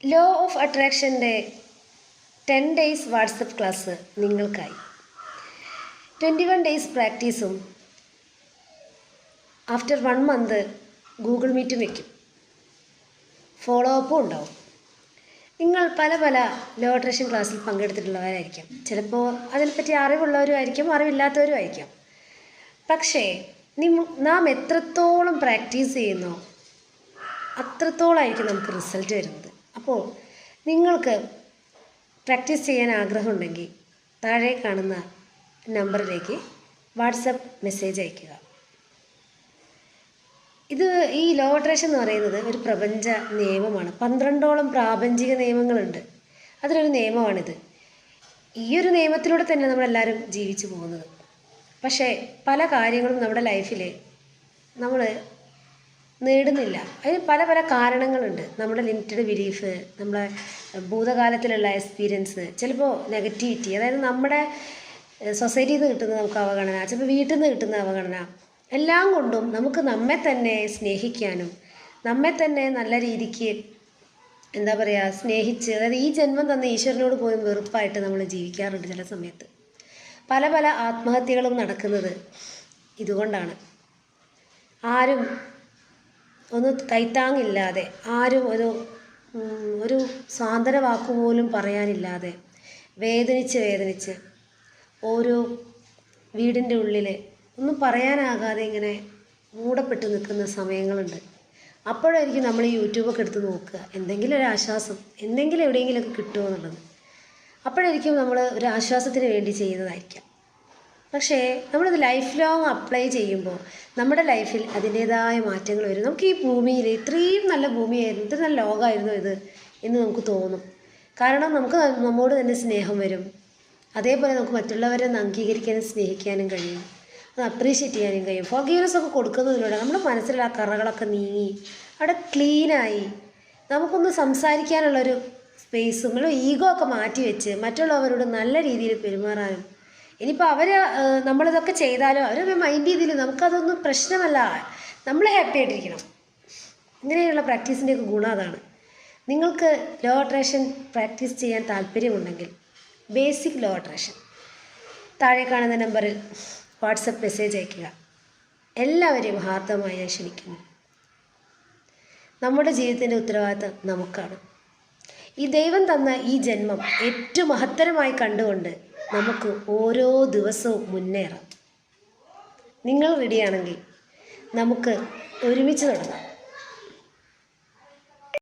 Law of അട്രാക്ഷൻ്റെ 10 days WhatsApp class നിങ്ങൾക്കായി. 21 days പ്രാക്ടീസും ആഫ്റ്റർ 1 മന്ത് ഗൂഗിൾ മീറ്റും വയ്ക്കും. ഫോളോ അപ്പും ഉണ്ടാവും. നിങ്ങൾ പല ലോ അട്രാക്ഷൻ ക്ലാസ്സിൽ പങ്കെടുത്തിട്ടുള്ളവരായിരിക്കാം. ചിലപ്പോൾ അതിനെപ്പറ്റി അറിവുള്ളവരുമായിരിക്കും, അറിവില്ലാത്തവരും ആയിരിക്കാം. പക്ഷേ നാം എത്രത്തോളം പ്രാക്ടീസ് ചെയ്യുന്നോ അത്രത്തോളമായിരിക്കും നമുക്ക് റിസൾട്ട് വരുന്നത്. അപ്പോൾ നിങ്ങൾക്ക് പ്രാക്ടീസ് ചെയ്യാൻ ആഗ്രഹമുണ്ടെങ്കിൽ താഴെ കാണുന്ന നമ്പറിലേക്ക് വാട്സപ്പ് മെസ്സേജ് അയയ്ക്കുക. ഈ ലോ അട്രാക്ഷൻ എന്ന് പറയുന്നത് ഒരു പ്രപഞ്ച നിയമമാണ്. 12ഓളം പ്രാപഞ്ചിക നിയമങ്ങളുണ്ട്. അതിലൊരു നിയമമാണിത്. ഈ ഒരു നിയമത്തിലൂടെ തന്നെ നമ്മളെല്ലാവരും ജീവിച്ചു പോകുന്നത്. പക്ഷേ പല കാര്യങ്ങളും നമ്മുടെ ലൈഫിൽ നമ്മൾ നേടുന്നില്ല. അതിന് പല കാരണങ്ങളുണ്ട്. നമ്മുടെ ലിമിറ്റഡ് ബിലീഫ്, നമ്മളെ ഭൂതകാലത്തിലുള്ള എക്സ്പീരിയൻസ്, ചിലപ്പോൾ നെഗറ്റിവിറ്റി, അതായത് നമ്മുടെ സൊസൈറ്റിയിൽ നിന്ന് കിട്ടുന്ന നമുക്ക് അവഗണന, ചിലപ്പോൾ വീട്ടിൽ നിന്ന് കിട്ടുന്ന അവഗണന, എല്ലാം കൊണ്ടും നമുക്ക് നമ്മെ തന്നെ സ്നേഹിക്കാനും നമ്മെ തന്നെ നല്ല രീതിക്ക് സ്നേഹിച്ച്, അതായത് ഈ ജന്മം തന്ന ഈശ്വരനോട് പോലും വെറുപ്പായിട്ട് നമ്മൾ ജീവിക്കാറുണ്ട്. ചില സമയത്ത് പല ആത്മഹത്യകളും നടക്കുന്നത് ഇതുകൊണ്ടാണ്. ആരും ഒന്ന് കൈത്താങ്ങില്ലാതെ, ആരും ഒരു സാന്ത്വന വാക്കുപോലും പറയാനില്ലാതെ വേദനിച്ച് ഓരോ വീടിൻ്റെ ഉള്ളിൽ ഒന്നും പറയാനാകാതെ ഇങ്ങനെ മൂടപ്പെട്ട് നിൽക്കുന്ന സമയങ്ങളുണ്ട്. അപ്പോഴായിരിക്കും നമ്മൾ ഈ യൂട്യൂബൊക്കെ എടുത്ത് നോക്കുക, എന്തെങ്കിലും ഒരു ആശ്വാസം, എന്തെങ്കിലും എവിടെയെങ്കിലുമൊക്കെ കിട്ടുമോ എന്നുള്ളത്. അപ്പോഴായിരിക്കും നമ്മൾ ഒരു ആശ്വാസത്തിന് വേണ്ടി ചെയ്യുന്നതായിരിക്കാം. പക്ഷേ നമ്മളിത് ലൈഫ് ലോങ് അപ്ലൈ ചെയ്യുമ്പോൾ നമ്മുടെ ലൈഫിൽ അതിൻ്റേതായ മാറ്റങ്ങൾ വരും. നമുക്ക് ഈ ഭൂമിയിൽ ഇത്രയും നല്ല ഭൂമിയായിരുന്നു, ഇത്ര നല്ല ലോകമായിരുന്നു ഇത് എന്ന് നമുക്ക് തോന്നും. കാരണം നമുക്ക് നമ്മോട് തന്നെ സ്നേഹം വരും. അതേപോലെ നമുക്ക് മറ്റുള്ളവരെ അംഗീകരിക്കാനും സ്നേഹിക്കാനും കഴിയും, അത് അപ്രീഷിയേറ്റ് ചെയ്യാനും കഴിയും. ഫോർഗീവ്നെസ് ഒക്കെ കൊടുക്കുന്നതിലൂടെ നമ്മുടെ മനസ്സിലുള്ള ആ കറകളൊക്കെ നീങ്ങി അവിടെ ക്ലീനായി നമുക്കൊന്ന് സംസാരിക്കാനുള്ളൊരു സ്പേസും ഈഗോ ഒക്കെ മാറ്റി വെച്ച് മറ്റുള്ളവരോട് നല്ല രീതിയിൽ പെരുമാറാനും, ഇനിയിപ്പോൾ നമ്മളിതൊക്കെ ചെയ്താലോ അവരൊക്കെ മൈൻഡ് ചെയ്തില്ല, നമുക്കതൊന്നും പ്രശ്നമല്ല, നമ്മൾ ഹാപ്പി ആയിട്ടിരിക്കണം. ഇങ്ങനെയുള്ള പ്രാക്ടീസിൻ്റെയൊക്കെ ഗുണം അതാണ്. നിങ്ങൾക്ക് ലോ അട്രാക്ഷൻ പ്രാക്ടീസ് ചെയ്യാൻ താല്പര്യമുണ്ടെങ്കിൽ ബേസിക് ലോ അട്രാക്ഷൻ താഴെ കാണുന്ന നമ്പറിൽ വാട്സപ്പ് മെസ്സേജ് അയയ്ക്കുക. എല്ലാവരെയും ഹാർദമായി ഞാൻ ക്ഷണിക്കുന്നു. നമ്മുടെ ജീവിതത്തിൻ്റെ ഉത്തരവാദിത്തം നമുക്കാണ്. ഈ ദൈവം തന്ന ഈ ജന്മം ഏറ്റവും മഹത്തരമായി കണ്ടുകൊണ്ട് നമുക്ക് ഓരോ ദിവസവും മുന്നേറാം. നിങ്ങൾ റെഡിയാണെങ്കിൽ നമുക്ക് ഒരുമിച്ച് തുടങ്ങാം.